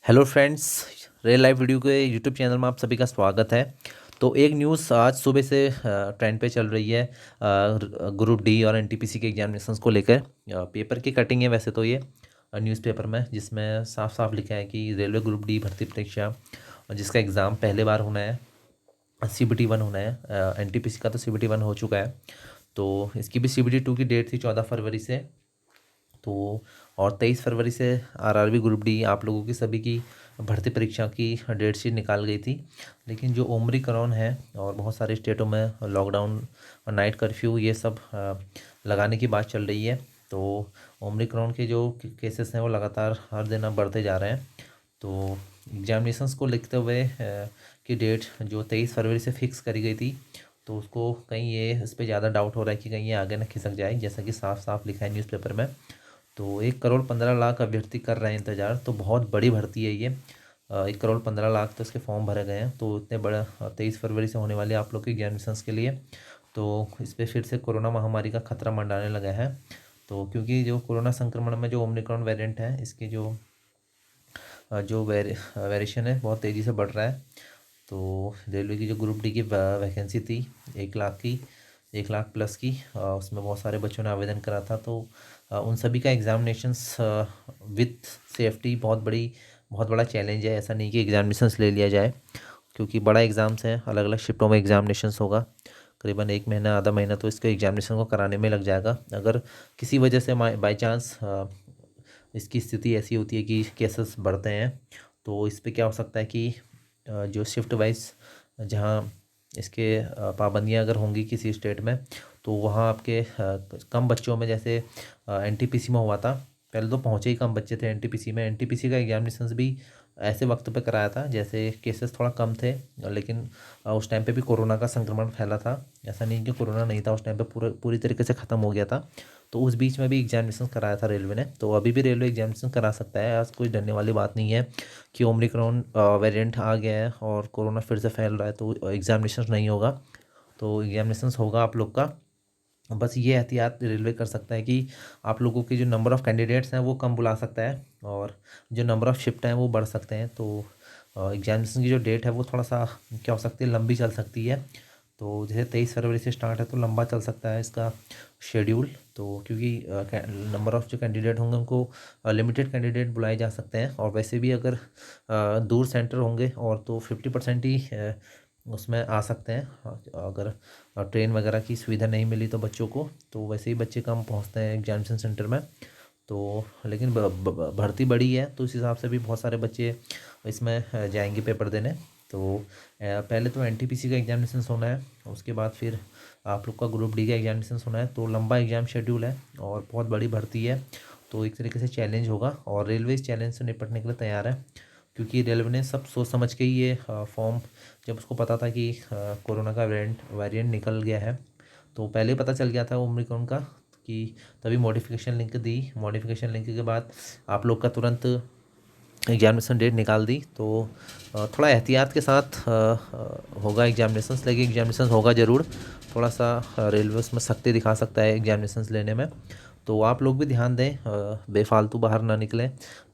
Hello friends, real life video के YouTube channel में आप सभी का स्वागत है। तो एक न्यूज़ आज सुबह से ट्रेंड पे चल रही है। ग्रुप डी और एनटीपीसी के एग्जामिनेशंस को लेकर पेपर की कटिंग है वैसे तो ये न्यूज़पेपर में, जिसमें साफ साफ लिखा है कि रेलवे ग्रुप डी भर्ती परीक्षा जिसका एग्ज़ाम पहले बार होना है, सीबीटी 1 होना है। एनटीपीसी का तो सीबीटी 1 हो चुका है, तो इसकी भी सीबीटी 2 की डेट थी 14 फरवरी से। तो और 23 फरवरी से आरआरबी ग्रुप डी आप लोगों की सभी की भर्ती परीक्षा की डेट शीट निकाल गई थी। लेकिन जो ओमिक्रॉन है और बहुत सारे स्टेटों में लॉकडाउन और नाइट कर्फ्यू ये सब लगाने की बात चल रही है। तो ओमिक्रॉन के जो केसेस हैं वो लगातार हर दिन अब बढ़ते जा रहे हैं। तो एग्जामिनेशंस को लिखते हुए की डेट जो 23 फरवरी से फिक्स करी गई थी, तो उसको कहीं ये इस पर ज़्यादा डाउट हो रहा है कि कहीं ये आगे ना खिसक जाए, जैसा कि साफ साफ लिखा है न्यूज़पेपर में। तो 1 करोड़ 15 लाख अभ्यर्थी कर रहे हैं इंतज़ार, तो बहुत बड़ी भर्ती है ये। 1 करोड़ 15 लाख तो इसके फॉर्म भरे गए हैं, तो इतने बड़ा 23 फरवरी से होने वाले आप लोग के एग्जामिनेशंस के लिए तो इस पर फिर से कोरोना महामारी का खतरा मंडाने लगा है। तो क्योंकि जो कोरोना संक्रमण में जो ओमिक्रॉन वेरिएंट है, इसके जो वेरिएशन है बहुत तेज़ी से बढ़ रहा है। तो रेलवे की जो ग्रुप डी की वैकेंसी थी 1 लाख की, 1 लाख प्लस की, उसमें बहुत सारे बच्चों ने आवेदन करा था। तो उन सभी का एग्ज़ामिनेशंस विथ सेफ्टी बहुत बड़ा चैलेंज है। ऐसा नहीं कि एग्ज़ामिनेशंस ले लिया जाए, क्योंकि बड़ा एग्ज़ाम्स है, अलग अलग शिफ्टों में एग्ज़ामिनेशंस होगा। करीबन 1 महीना आधा महीना तो इसके एग्ज़ामिनेशन को कराने में लग जाएगा। अगर किसी वजह से बाई चांस इसकी स्थिति ऐसी होती है कि केसेस बढ़ते हैं, तो इस पे क्या हो सकता है कि जो शिफ्ट वाइज जहाँ इसके पाबंदियाँ अगर होंगी किसी स्टेट में, तो वहाँ आपके कम बच्चों में, जैसे एनटीपीसी में हुआ था। पहले तो पहुँचे ही कम बच्चे थे एनटीपीसी में। एनटीपीसी का एग्जामिनेशंस भी ऐसे वक्त पे कराया था जैसे केसेस थोड़ा कम थे, लेकिन उस टाइम पे भी कोरोना का संक्रमण फैला था। ऐसा नहीं कि कोरोना नहीं था उस टाइम पे, पूरी तरीके से ख़त्म हो गया था। तो उस बीच में भी एग्जामिनेशन कराया था रेलवे ने, तो अभी भी रेलवे एग्जामिनेशन करा सकता है। आज कोई डरने वाली बात नहीं है कि ओमिक्रॉन वेरिएंट आ गया है और कोरोना फिर से फैल रहा है तो एग्जामिनेशन नहीं होगा। तो एग्जामिनेशन होगा आप लोग का। बस ये एहतियात रेलवे कर सकता है कि आप लोगों के जो नंबर ऑफ़ कैंडिडेट्स हैं वो कम बुला सकता है, और जो नंबर ऑफ़ शिफ्ट हैं वो बढ़ सकते हैं। तो एग्जामिनेशन की जो डेट है वो थोड़ा सा क्या हो सकती है, लंबी चल सकती है। तो जैसे 23 फरवरी से स्टार्ट है तो लंबा चल सकता है इसका शेड्यूल। तो क्योंकि नंबर ऑफ़ जो कैंडिडेट होंगे उनको लिमिटेड कैंडिडेट बुलाए जा सकते हैं, और वैसे भी अगर दूर सेंटर होंगे और तो 50% ही उसमें आ सकते हैं। अगर ट्रेन वगैरह की सुविधा नहीं मिली तो बच्चों को, तो वैसे ही बच्चे कम पहुंचते हैं एग्जामिनेशन सेंटर में। तो लेकिन भर्ती बड़ी है, तो इस हिसाब से भी बहुत सारे बच्चे इसमें जाएंगे पेपर देने। तो पहले तो एनटीपीसी का एग्जामिनेशन होना है, उसके बाद फिर आप लोग का ग्रुप डी का एग्जामिनेशन होना है। तो लंबा एग्जाम शेड्यूल है और बहुत बड़ी भर्ती है, तो एक तरीके से चैलेंज होगा, और रेलवे इस चैलेंज से निपटने के लिए तैयार है। क्योंकि रेलवे ने सब सोच समझ के ही ये फॉर्म, जब उसको पता था कि कोरोना का वेरिएंट निकल गया है, तो पहले ही पता चल गया था ओमिक्रॉन का, कि तभी मॉडिफिकेशन लिंक दी। मॉडिफिकेशन लिंक के बाद आप लोग का तुरंत एग्जामिनेशन डेट निकाल दी। तो थोड़ा एहतियात के साथ होगा एग्जामिनेशन, लेकिन एग्जामिनेशन होगा ज़रूर। थोड़ा सा रेलवे उसमें सख्ती दिखा सकता है एग्जामिनेशन लेने में। तो आप लोग भी ध्यान दें, बेफालतू बाहर ना निकलें,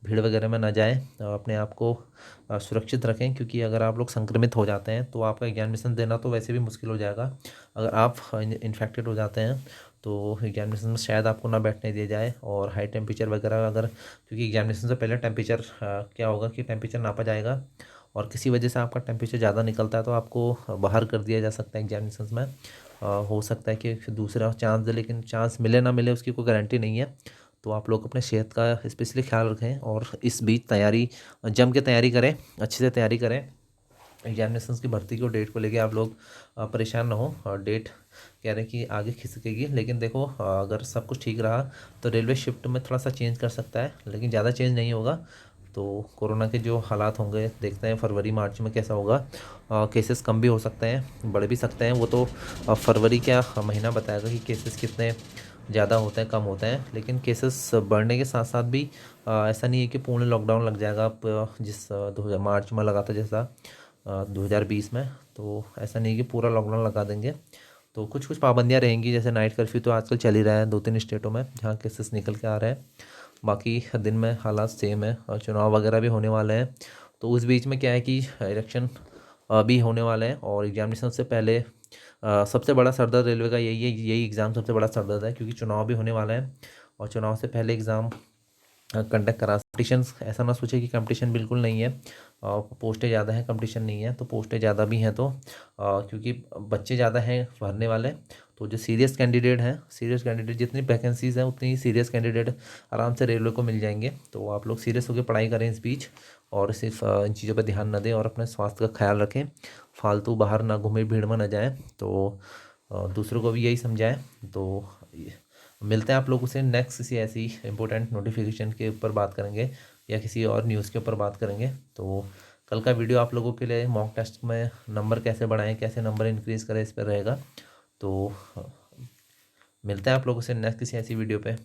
भीड़ वगैरह में ना जाएं, अपने आप को सुरक्षित रखें। क्योंकि अगर आप लोग संक्रमित हो जाते हैं तो आपका एग्जामिनेशन देना तो वैसे भी मुश्किल हो जाएगा। अगर आप इन्फेक्टेड हो जाते हैं तो एग्जामिनेशन में शायद आपको ना बैठने दिया जाए, और हाई टेम्परेचर वगैरह अगर, क्योंकि एग्जामिनेशन से पहले टेम्परेचर क्या होगा कि टेम्परेचर नापा जाएगा, और किसी वजह से आपका टेम्परेचर ज़्यादा निकलता है तो आपको बाहर कर दिया जा सकता है एग्जामिनेशन में। हो सकता है कि फिर दूसरा चांस दे, लेकिन चांस मिले ना मिले उसकी कोई गारंटी नहीं है। तो आप लोग अपने सेहत का स्पेशली ख्याल रखें, और इस बीच तैयारी जम के तैयारी करें, अच्छे से तैयारी करें। एग्जामिनेशंस की भर्ती को डेट को लेके आप लोग परेशान ना हो, और डेट कह रहे हैं कि आगे खिसकेगी। लेकिन देखो, अगर सब कुछ ठीक रहा तो रेलवे शिफ्ट में थोड़ा सा चेंज कर सकता है, लेकिन ज़्यादा चेंज नहीं होगा। तो कोरोना के जो हालात होंगे देखते हैं फरवरी मार्च में कैसा होगा। केसेस कम भी हो सकते हैं, बढ़ भी सकते हैं, वो तो फरवरी क्या महीना बताएगा कि केसेस कितने ज़्यादा होते हैं कम होते हैं। लेकिन केसेस बढ़ने के साथ साथ भी ऐसा नहीं है कि पूर्ण लॉकडाउन लग जाएगा। आप जिस 2000 मार्च में लगा था जैसा 2020 में, तो ऐसा नहीं कि पूरा लॉकडाउन लगा देंगे। तो कुछ कुछ पाबंदियाँ रहेंगी, जैसे नाइट कर्फ्यू तो आजकल चल ही रहा है 2-3 स्टेटों में जहाँ केसेस निकल के आ रहे हैं। बाकी दिन में हालात सेम है और चुनाव वगैरह भी होने वाले हैं। तो उस बीच में क्या है कि इलेक्शन भी होने वाले हैं और एग्जामिनेशन से पहले सबसे बड़ा सरदर्द रेलवे का यही एग्ज़ाम सबसे बड़ा सरदर्द है, क्योंकि चुनाव भी होने वाला है और चुनाव से पहले एग्ज़ाम कंडक्ट करा। कंपटीशन ऐसा ना सोचे कि कंपटीशन बिल्कुल नहीं है, पोस्टें ज़्यादा हैं, कंपटीशन नहीं है। तो पोस्टें ज़्यादा भी हैं तो क्योंकि बच्चे ज़्यादा हैं भरने वाले, तो जो सीरियस कैंडिडेट जितनी वैकेंसीज़ हैं उतनी ही सीरियस कैंडिडेट आराम से रेलवे को मिल जाएंगे। तो आप लोग सीरियस होकर पढ़ाई करें इस बीच और सिर्फ इन चीज़ों पर ध्यान न दें और अपने स्वास्थ्य का ख्याल रखें, फालतू बाहर ना घूमें, भीड़ में ना जाएँ। तो दूसरों को भी यही समझाएं। तो मिलते हैं आप लोगों से नेक्स्ट किसी ऐसी इंपॉर्टेंट नोटिफिकेशन के ऊपर बात करेंगे या किसी और न्यूज़ के ऊपर बात करेंगे। तो कल का वीडियो आप लोगों के लिए मॉक टेस्ट में नंबर कैसे बढ़ाएं, कैसे नंबर इंक्रीज़ करें, इस पर रहेगा। तो मिलते हैं आप लोगों से नेक्स्ट किसी ऐसी वीडियो पे।